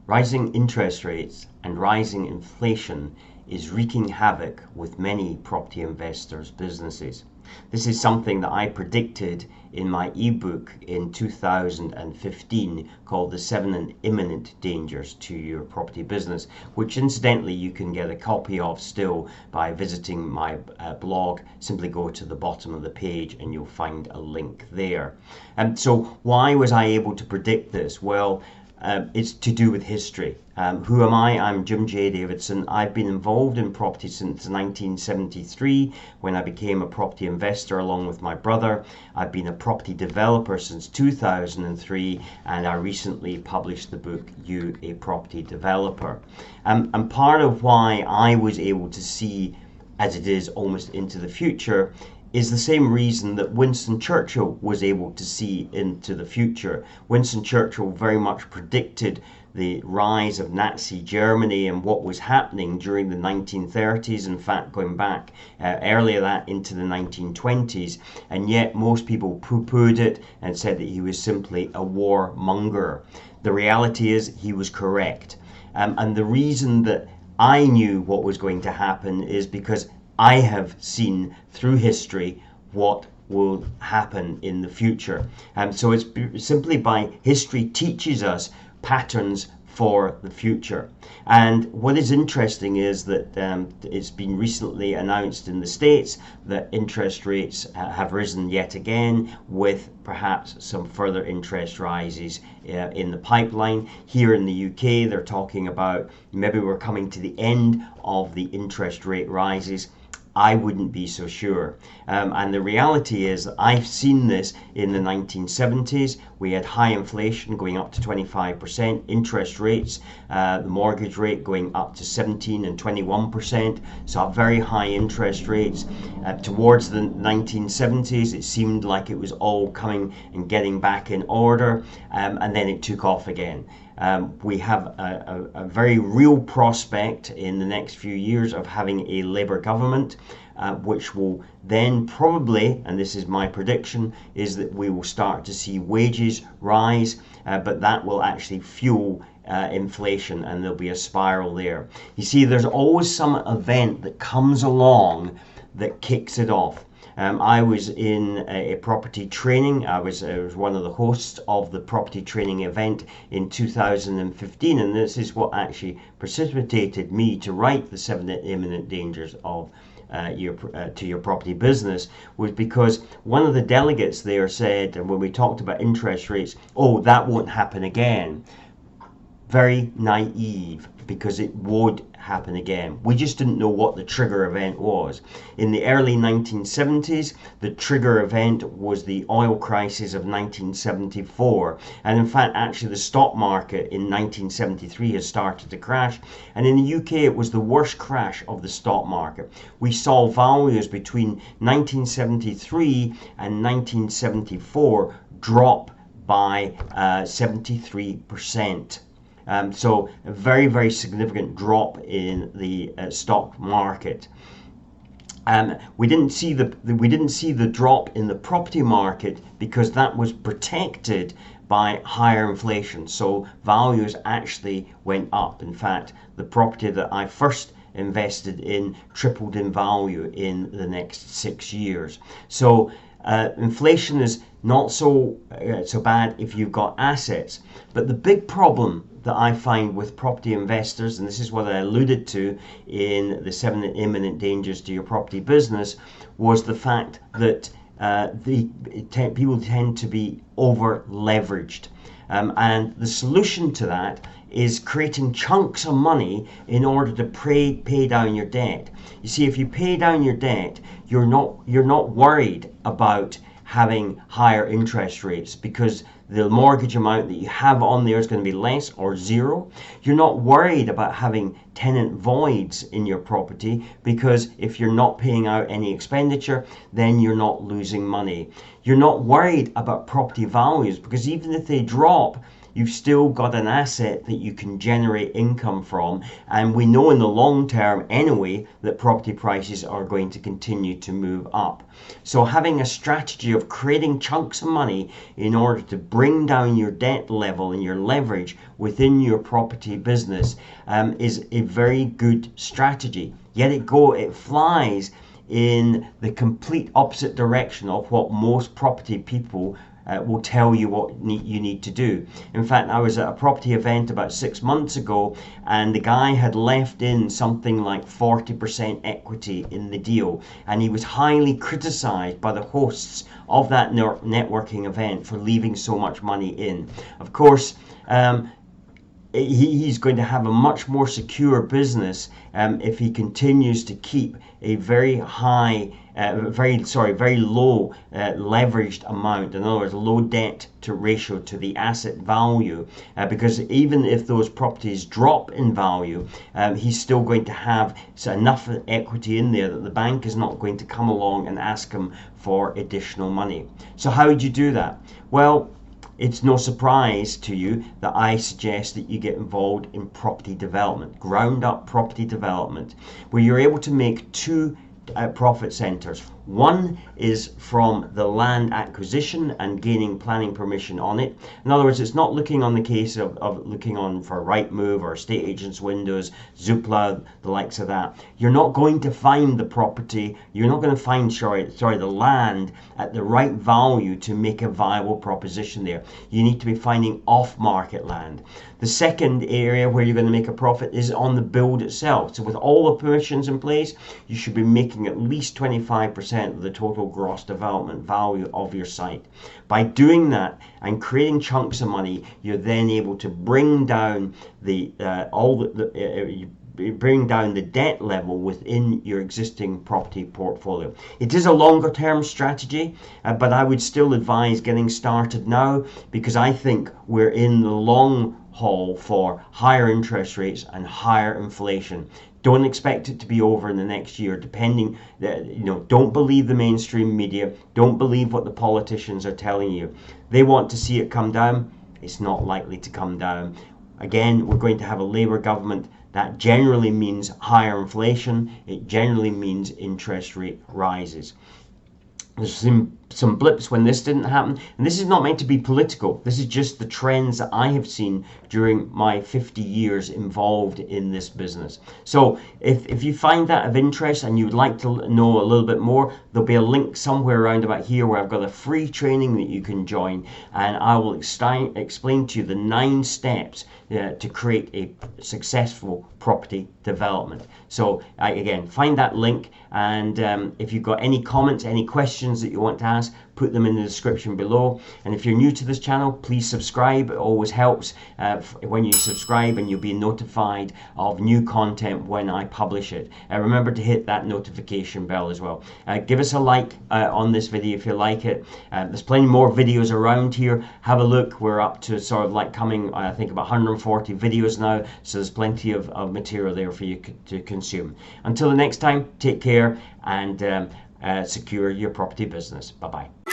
Rising interest rates and rising inflation is wreaking havoc with many property investors' businesses. This is something that I predicted in my ebook in 2015 called The 7 Imminent Dangers to Your Property Business, which incidentally you can get a copy of still by visiting my blog. Simply go to the bottom of the page and you'll find a link there. So why was I able to predict this? Well, it's to do with history. Who am I? I'm J Davidson. I've been involved in property since 1973 when I became a property investor along with my brother. I've been a property developer since 2003, and I recently published the book You, a Property Developer. And part of why I was able to see as it is almost into the future is the same reason that Winston Churchill was able to see into the future. Winston Churchill very much predicted the rise of Nazi Germany and what was happening during the 1930s, in fact going back earlier that into the 1920s, and yet most people poo-pooed it and said that he was simply a warmonger. The reality is he was correct. And the reason that I knew what was going to happen is because I have seen through history what will happen in the future. So it's simply by history teaches us patterns for the future. And what is interesting is that it's been recently announced in the States that interest rates have risen yet again, with perhaps some further interest rises in the pipeline. Here in the UK, they're talking about maybe we're coming to the end of the interest rate rises. I wouldn't be so sure. And the reality is that I've seen this in the 1970s. We had high inflation going up to 25%, interest rates, the mortgage rate going up to 17 and 21%, so very high interest rates. Towards the 1970s, it seemed like it was all coming and getting back in order, and then it took off again. We have a very real prospect in the next few years of having a Labour government, which will then probably, and this is my prediction, is that we will start to see wages rise, but that will actually fuel inflation, and there'll be a spiral there. You see, there's always some event that comes along that kicks it off. I was in a property training. I was one of the hosts of the property training event in 2015, and this is what actually precipitated me to write The 7 Imminent Dangers of to your property business, was because one of the delegates there said, and when we talked about interest rates, oh, that won't happen again. Very naive, because it would happen again. We just didn't know what the trigger event was. In the early 1970s, the trigger event was the oil crisis of 1974. And in fact, actually the stock market in 1973 has started to crash. And in the UK, it was the worst crash of the stock market. We saw values between 1973 and 1974 drop by 73%. So a very, very significant drop in the stock market. We didn't see the drop in the property market because that was protected by higher inflation. So values actually went up. In fact, the property that I first invested in tripled in value in the next 6 years. So inflation is not so bad if you've got assets, but the big problem that I find with property investors, and this is what I alluded to in the 7 Imminent Dangers to Your Property Business, was the fact that people tend to be over leveraged. And the solution to that is creating chunks of money in order to pay down your debt. You see, if you pay down your debt, you're not worried about having higher interest rates, because the mortgage amount that you have on there is going to be less or zero. You're not worried about having tenant voids in your property, because if you're not paying out any expenditure, then you're not losing money. You're not worried about property values, because even if they drop, you've still got an asset that you can generate income from. And we know in the long term anyway that property prices are going to continue to move up. So having a strategy of creating chunks of money in order to bring down your debt level and your leverage within your property business is a very good strategy. Yet it flies in the complete opposite direction of what most property people will tell you what you need to do. In fact, I was at a property event about 6 months ago, and the guy had left in something like 40% equity in the deal, and he was highly criticized by the hosts of that networking event for leaving so much money in. Of course, he's going to have a much more secure business if he continues to keep a very low leveraged amount. In other words, low debt to ratio to the asset value, because even if those properties drop in value, he's still going to have enough equity in there that the bank is not going to come along and ask him for additional money. So how would you do that? Well, it's no surprise to you that I suggest that you get involved in property development, ground up property development, where you're able to make two profit centers. One is from the land acquisition and gaining planning permission on it. In other words, it's not looking on the case of looking on for Rightmove or estate agents windows, Zoopla, the likes of that. You're not going to find the property, you're not going to find the land at the right value to make a viable proposition there. You need to be finding off-market land. The second area where you're going to make a profit is on the build itself. So with all the permissions in place, you should be making at least 25% of the total gross development value of your site. By doing that and creating chunks of money, you're then able to bring down the debt level within your existing property portfolio. It is a longer term strategy, but I would still advise getting started now, because I think we're in the long haul for higher interest rates and higher inflation. Don't expect it to be over in the next year, don't believe the mainstream media, don't believe what the politicians are telling you. They want to see it come down. It's not likely to come down. Again, we're going to have a Labour government. That generally means higher inflation. It generally means interest rate rises. There's some blips when this didn't happen, and this is not meant to be political. This is just the trends that I have seen during my 50 years involved in this business. So if you find that of interest and you would like to know a little bit more, there'll be a link somewhere around about here where I've got a free training that you can join, and I will explain to you the 9 steps to create a successful property development. So again, find that link, and if you've got any comments, any questions that you want to ask, put them in the description below. And if you're new to this channel, please subscribe. It always helps when you subscribe, and you'll be notified of new content when I publish it. Remember to hit that notification bell as well. Give us a like on this video if you like it. There's plenty more videos around here. Have a look. We're up to sort of like coming, I think, about 140 videos now, so there's plenty of material there for you to consume. Until the next time, take care and secure your property business. Bye-bye.